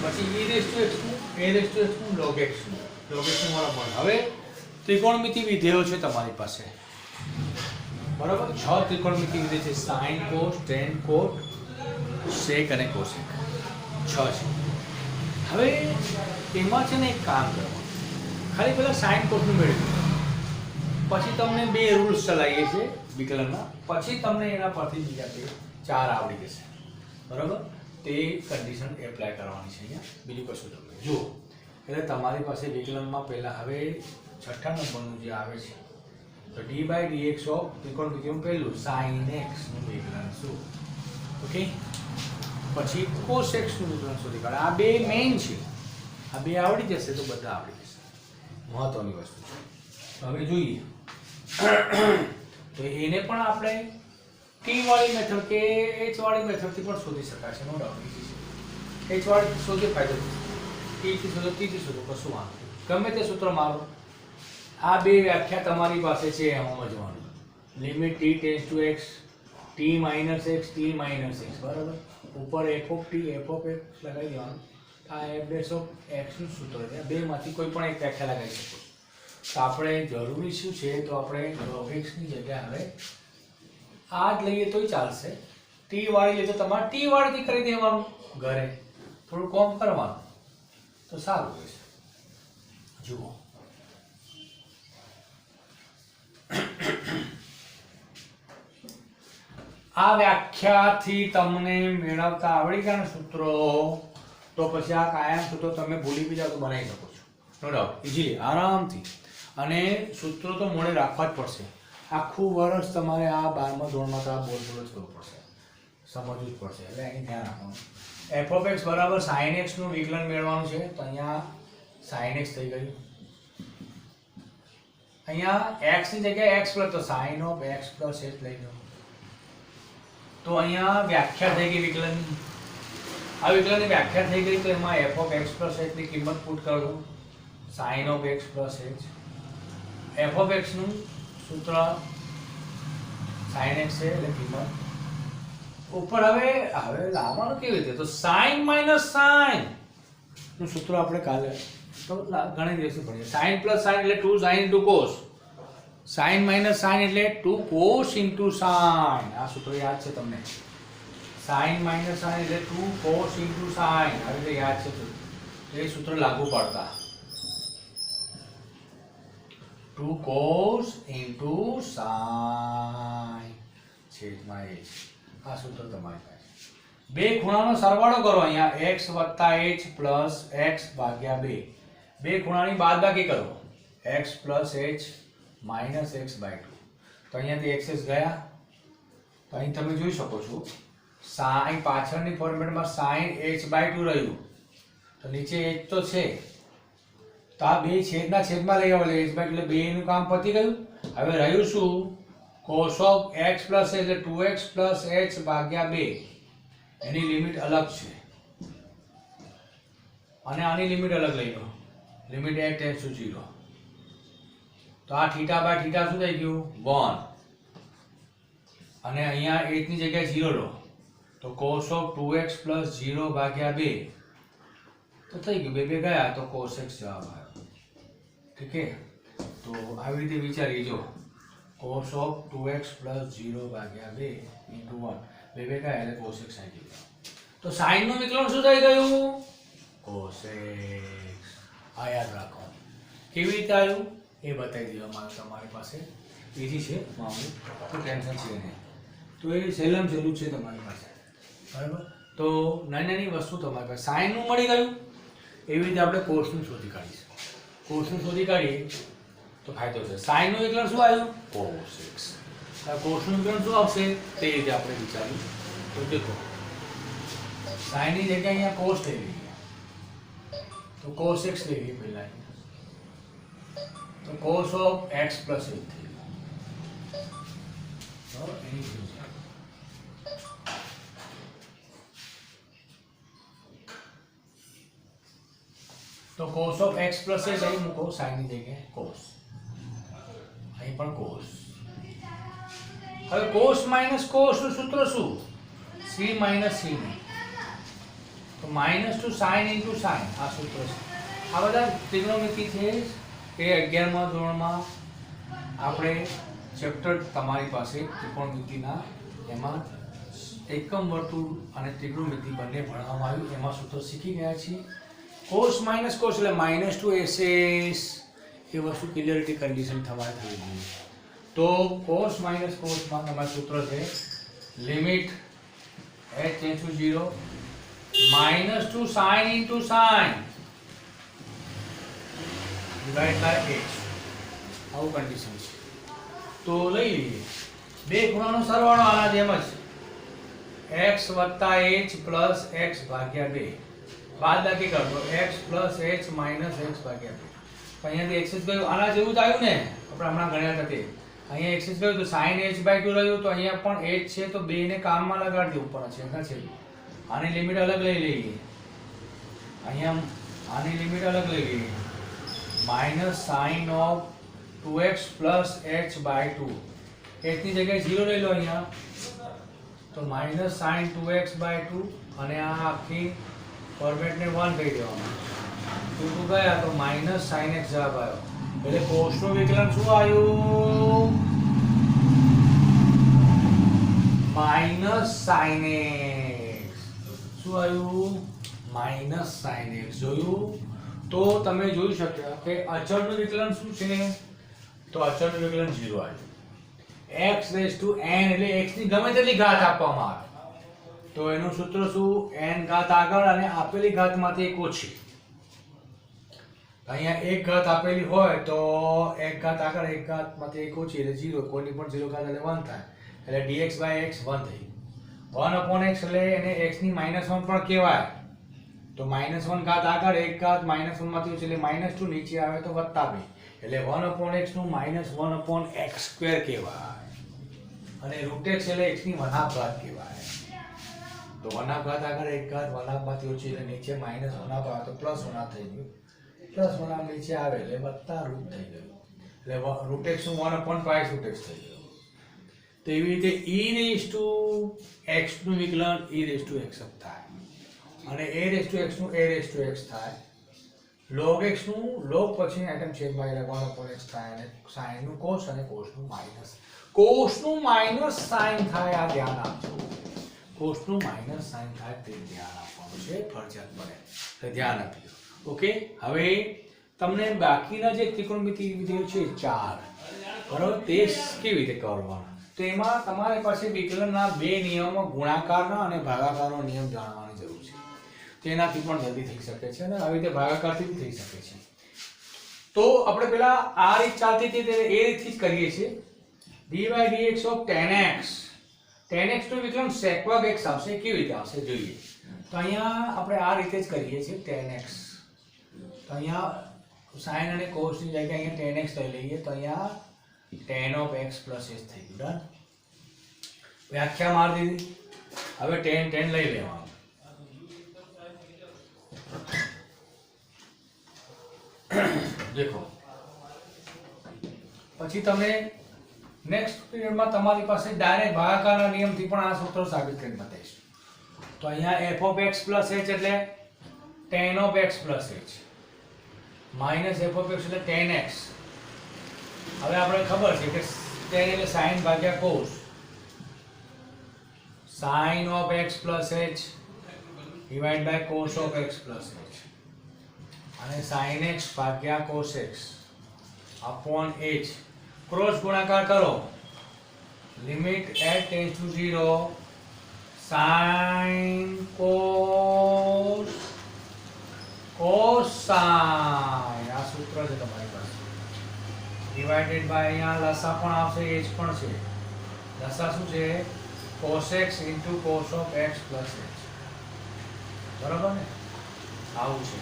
S1: પછી e⁻x નું a⁻x નું log x નું 1/. હવે ત્રિકોણમિતિ વિધેયો છે તમારી પાસે બરાબર 6 ત્રિકોણમિતિ વિધેય છે sin cos tan cot sec અને cosec 6 છે. હવે એમાં છે ને એક કામ કરવાનું ખાલી પેલા sin cos નું મેળવી પછી તમને બે રૂલ્સ ચલાવીએ છીએ વિકલનના પછી તમને એના પરથી બીજા બે 4 આવડી જશે બરાબર. તે કન્ડિશન એપ્લાય કરવાની છે અહીંયા બીજું કશું તમે જુઓ. એટલે તમારી પાસે વિકલનમાં પહેલા હવે 6થા નંબરનું જે આવે છે તો d/dx ઓફ ત્રિકોણમિતિનું પહેલું sin x નું વિકલન શું ઓકે પછી cos x નું વિકલન શોધી કાઢો. આ બે મેઇન છે આ બે આવડી જશે તો બધા આવડી જશે મહત્વની વસ્તુ છે. તો હવે જોઈએ તો એને પણ આપણે t વાળી મેથડ કે h વાળી મેથડથી પણ શોધી શકાય છે નો ડાઉટ. h વાળી શોધી ફાયદો t થી શોધો t થી શોધો કશું વાંધો ગમે તે સૂત્ર મારો. આ બે વ્યાખ્યા તમારી પાસે છે એમ સમજવાનું limit t tends to x t - x t - x બરાબર. ઉપર f of t f of x લગાવી દેવાનું. આ f' નું સૂત્ર છે બેમાંથી કોઈ પણ એક વ્યાખ્યા લગાવી શકો. તો આપણે જરૂરી શું છે તો આપણે log x ની જગ્યાએ હવે આ જ લઈએ તોય ચાલશે. t વાળી લે તો તમારે t વાળીથી કરી દેવાનું ઘરે થોડું કોમ કરવાનું તો સારું રહેશે. જુઓ આ વ્યાખ્યાથી તમને મેળવતા આવડી ગયા ને સૂત્રો તો પછી આ કાયમ સૂત્રો તમે ભૂલી બી જાવ તો બનાવી શકો છો નો ડાઉટ ઇઝીલી આરામથી. અને સૂત્રો તો મોડે રાખવા જ પડશે. આખું વર્ષ તમારે આ 12મા ધોરણમાં તો આ બોલ જ કરવું પડશે સમજવું જ પડશે એટલે અહીં ધ્યાન રાખવાનું. f of x બરાબર sin x નું વિકલન મેળવવાનું છે તો અહીંયા sin x થઈ ગયું. અહીંયા x ની જગ્યાએ x પ્લસ તો sin of x plus h લઈ લો તો અહીંયા વ્યાખ્યા થઈ ગઈ વિકલન. આ વિકલનની વ્યાખ્યા થઈ ગઈ તો એમાં f of x plus h ની કિંમત પુટ કરો sin of x plus h. f of x નું સૂત્ર sin x છે એટલે કિંમત ઉપર હવે લાવવાનું કેવી રીતે તો sin - sin નું સૂત્ર આપણે કાલે તો ઘણી દિવસે ભણીએ. sin plus sin એટલે 2 sin into cos. sin - sin એટલે 2 cos into sin. આ સૂત્ર યાદ છે તમને. sin - sin એટલે 2 cos into sin. આ રીતે યાદ છે તો એ સૂત્ર લાગુ પડતા 2 cos into sin છેદમાં h. આ સૂત્ર તમારી પાસે. બે ખૂણાનો સરવાળો કરો અહીંયા x + h plus x ભાગ્યા 2. બે ખૂણાની બાદબાકી કરો x plus h minus x/2. તો અહીંયાથી x's ગયા તો અહીં તમે જોઈ શકો છો sin પાછળની ફોર્મેટમાં sin h/2 રહ્યું તો નીચે h તો છે તો આ બે છેદના છેદમાં લઈ આવો એટલે h/2 એટલે 2 નું કામ પતી ગયું. હવે રહ્યું શું cos of x plus h એટલે 2x plus h ભાગ્યા 2. એની લિમિટ અલગ છે અને આની લિમિટ અલગ લઈ લો લિમિટ h ટેન્ડ્સ ટુ 0. તો આ θ/θ શું થઈ ગયું 1 અને અહીંયા h ની જગ્યાએ 0 લો તો cos of 2x plus 0 ભાગ્યા 2 તો થઈ ગયું 2 ગયા તો cos x જવાબ આવ્યો. ઠીક છે તો આવી રીતે વિચારીએ જો cos of 2x plus 0 ભાગ્યા 2 into 1 2 ગયા એટલે cos x આવી ગયું. તો sin નું વિકલન શું થઈ ગયું cos x. આ યાદ રાખો કેવી રીતે આવ્યું એ બતાવી દેવામાં આવ્યું તમારી પાસે, ઇઝી છે મામલું, તો ટેન્શન છે નહીં. તો એ સહેલામ સહેલું છે તમારી પાસે, બરાબર. તો નાની નાની વસ્તુ તમારી પાસે સાઇનનું મળી ગયું, એવી રીતે આપણે કોસનું શોધી કાઢીશું. કોસનું શોધી કાઢીએ તો ફાયદો છે. સાઇનનું વિકલન શું આવ્યું? cos x. કોસનું વિકલન શું આવશે તે રીતે આપણે વિચાર્યું. તો દેખો સાઇનની જગ્યાએ અહીંયા કોસ લઈ લઈએ, તો cos x લઈ લઈએ પહેલા, તો cos of x plus 8 થઈ ગયું. બરાબર, એની જગ્યાએ તો cos of x plus 8 અહીં મૂકો, sin ની જગ્યાએ cos, અહીં પણ cos. હવે cos minus cos નું સૂત્ર શું? c minus c નું, તો -2 sin into sin આ સૂત્ર છે. આ બધા ત્રિકોણમિતિ છે એ 11મા ધોરણમાં આપણે ચેપ્ટર તમારી પાસે ત્રિકોણમિતિના એમાં એકમ વર્તુળ અને ત્રિકોણમિતિ બંને ભણવામાં આવ્યું, એમાં સૂત્ર શીખી ગયા છીએ. cos minus cos એટલે -2 ss એ વસ્તુ ક્લિયરિટી કન્ડિશન તમારે થવી જોઈએ. તો cos minus cos માં તમારું સૂત્ર છે limit h → 0 -2 sin into sin divided by h. આવું કન્ડિશન છે. તો લઈ લઈએ બે ખૂણાનો સરવાળો આના જેમ જ x + h plus x ભાગ્યા 2, બાદબાકી કરજો x plus h minus x ભાગ્યા 2. તો અહીંયાથી x જ ગયું, આના જેવું જ આવ્યું ને આપણે હમણાં ગણ્યા હતા તે. અહીંયા x જ ગયું તો sin h/2 રહ્યું, તો અહીંયા પણ h છે તો 2 ને કામમાં લગાડી દેવું પડે છે. ના છે આની લિમિટ અલગ લઈ લઈએ, અહીંયા આની લિમિટ અલગ લઈ લઈએ, -sin of 2x plus h/2. h ની જગ્યાએ 0 લઈ લો અહીંયા, તો -sin 2x/2 અને આ આખી ફોર્મેટ ને 1 કહી દેવાનું. 2 ગયા તો -sin x જવાબ આવ્યો. એટલે કોસનું વિકલન શું આવ્યું? -sin x. શું આવ્યું? -sin x. જોયું? તો તમે જોઈ શક્યા કે અચળનું વિકલન શું છે? તો અચળનું વિકલન 0 આવ્યું. x raised to n એટલે x ની ગમે તેટલી ઘાત આપવામાં આવે તો એનું સૂત્ર શું? n ઘાત આગળ અને આપેલી ઘાતમાંથી એક ઓછી. અહીંયા એક ઘાત આપેલી હોય તો એક ઘાત આગળ એક ઘાતમાંથી એક ઓછી એટલે 0, કોઈની પણ 0 ઘાત એટલે 1 થાય, એટલે dx/x 1 થઈ ગયું. 1/x એટલે એને x ની -1 પણ કહેવાય. તો -1 ઘાત આગળ એક ઘાત -1 માંથી ઓછી એટલે -2 નીચે આવે તો +2 એટલે 1/x નું -1/x² કહેવાય. અને √x એટલે x ની 1/2 ઘાત કહેવાય. તો 1/2 ઘાત આગળ એક ઘાત 1/2 માંથી ઓછી એટલે નીચે -1/2 આવે તો +1/2 થઈ ગયું, +1/2 નીચે આવે એટલે +√, થઈ ગયું. એટલે √x નું 1/π√x થઈ ગયું. તો એવી રીતે e⁻x નું વિકલન e⁻x થાય અને a⁻x નું a⁻x થાય. log x નું log પછી આઈટમ છેદમાં એટલે 1/x થાય અને sin નું cos અને cos નું માઈનસ. cos નું માઈનસ sin થાય, આ ધ્યાન આપજો. cos નું માઈનસ sin થાય તે ધ્યાન આપવાનું છે, ફરજિયાત બને તો ધ્યાન આપજો. ઓકે, હવે તમને બાકીના જે ત્રિકોણમિતિ વિધેયો છે 4, બરાબર, તે કેવી રીતે કરવાના? તો એમાં તમારી પાસે વિકલનના બે નિયમો, ગુણાકારના અને ભાગાકારનો નિયમ જાણવાની જરૂર છે. તેનાથી પણ જલ્દી થઈ શકે છે અને આવી રીતે ભાગાકારથી બી થઈ શકે છે. તો આપણે પેલા આ રીત ચાલતી હતી તે એ રીતથી જ કરીએ છીએ. dy/dx of tan x. tan x નું વિકલન sec² x આવશે. કેવી રીતે આવશે જોઈએ. તો અહીંયા આપણે આ રીતે જ કરીએ છીએ tan x. તો અહીંયા sin અને cos ની જગ્યાએ અહીંયા tan x લઈ લઈએ તો અહીંયા tan of x plus h થઈ ગયું. ડન. વ્યાખ્યા મારી દીધી. હવે tan લઈ લેવાનું. દેખો પછી તમે નેક્સ્ટ પીરિયડમાં તમારી પાસે ડાયરેક્ટ ભાગાકારના નિયમથી પણ આ સૂત્ર સાબિત કરી બતાવીશું. તો અહીંયા f of x plus h એટલે tan of x plus h minus f of x એટલે tan x. હવે આપણે ખબર છે કે tan એટલે sin ભાગ્યા cos. sin of x plus h divided by cos of x plus h અને sin x ભાગ્યા cos x upon h cross गुणाकार करो limit h tends to 0 sin cos sin આ સૂત્ર છે તમારી પાસે ડિવાઇડેડ બાય અહીંયા લસા પણ આવશે h પણ છે લસા શું છે cos x into cos of x plus h બરાબર ને આવું છે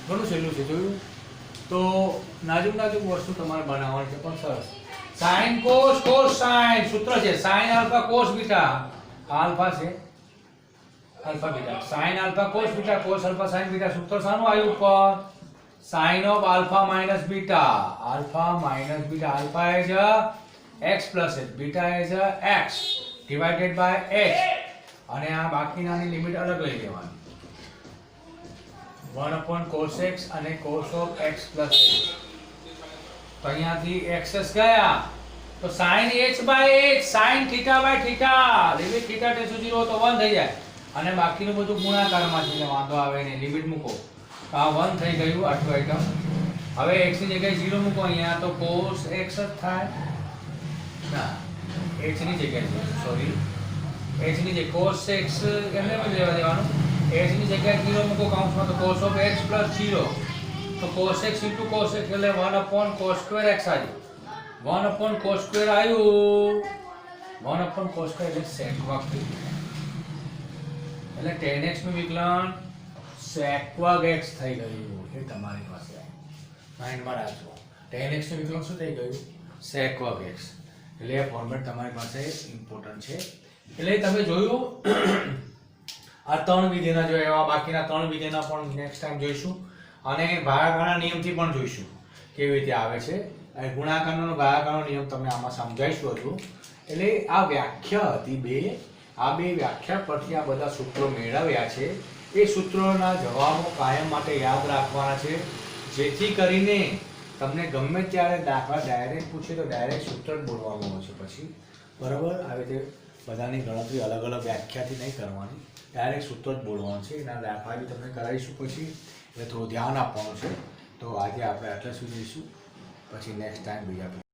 S1: ઘણું સહેલું છે જોયું તો નાજુક નાજુક વસ્તુ તમારે બનાવવાની છે પણ સરસ sin cos cos sin સૂત્ર છે sin alpha cos beta alpha છે alpha beta sin alpha cos beta cos alpha sin beta સૂત્ર શાનું આવ્યું ઉપર sin of alpha minus beta alpha minus beta alpha is x plus h beta is x divided by h અને આ બાકીનાની limit અલગ લઈ લેવાની 1 upon cos x અને cos of x plus h તો અહીંયાથી x's ગયા તો sin h by h sin theta by theta limit theta tend to 0 તો 1 થઈ જાય અને બાકીનું બધું ગુણાકારમાં છે એટલે વાંધો આવે નહીં લિમિટ મૂકો તો આ 1 થઈ ગયું આટલું આઈટમ હવે x ની જગ્યાએ 0 મૂકો અહીંયા તો cos x જ થાય ના h ની જગ્યાએ સોરી h ની જગ્યાએ cos x કેમને લેવા દેવાનું h ની જગ્યાએ 0 મૂકો કૌંસમાં તો cos of x plus 0 તો cos x into cos x એટલે 1 upon cos square x આવ્યું 1 upon cos square આવ્યું 1 upon cos square એટલે sec એટલે tan x નું વિકલન sec x થઈ ગયું એ તમારી પાસે માઇન્ડમાં રાખજો tan x નું વિકલન શું થઈ ગયું sec x એટલે આ ફોર્મેટ તમારી પાસે ઇમ્પોર્ટન્ટ છે એટલે તમે જોયું આ ત્રણ વિધેયના જો એવા બાકીના ત્રણ વિધેયના પણ નેક્સ્ટ ટાઈમ જોઈશું અને ભાગાકારના નિયમથી પણ જોઈશું કેવી રીતે આવે છે અને ગુણાકારનો ભાગાકારનો નિયમ તમને આમાં સમજાઈશું હતું એટલે આ વ્યાખ્યા હતી બે વ્યાખ્યા પરથી આ બધા સૂત્રો મેળવ્યા છે એ સૂત્રોના જવાબો કાયમ માટે યાદ રાખવાના છે જેથી કરીને તમને ગમે ત્યારે દાખલા ડાયરેક્ટ પૂછે તો ડાયરેક્ટ સૂત્ર જ બોલવાનું હોય છે પછી બરાબર આવી રીતે બધાની ગણતરી અલગ અલગ વ્યાખ્યાથી નહીં કરવાની ડાયરેક્ટ સૂત્ર જ બોલવાનું છે એના દાખલા બી તમને કરાવીશું પછી એટલે થોડું ધ્યાન આપવાનું છે તો આજે આપણે આટલા સુધી જઈશું પછી નેક્સ્ટ ટાઈમ બીજા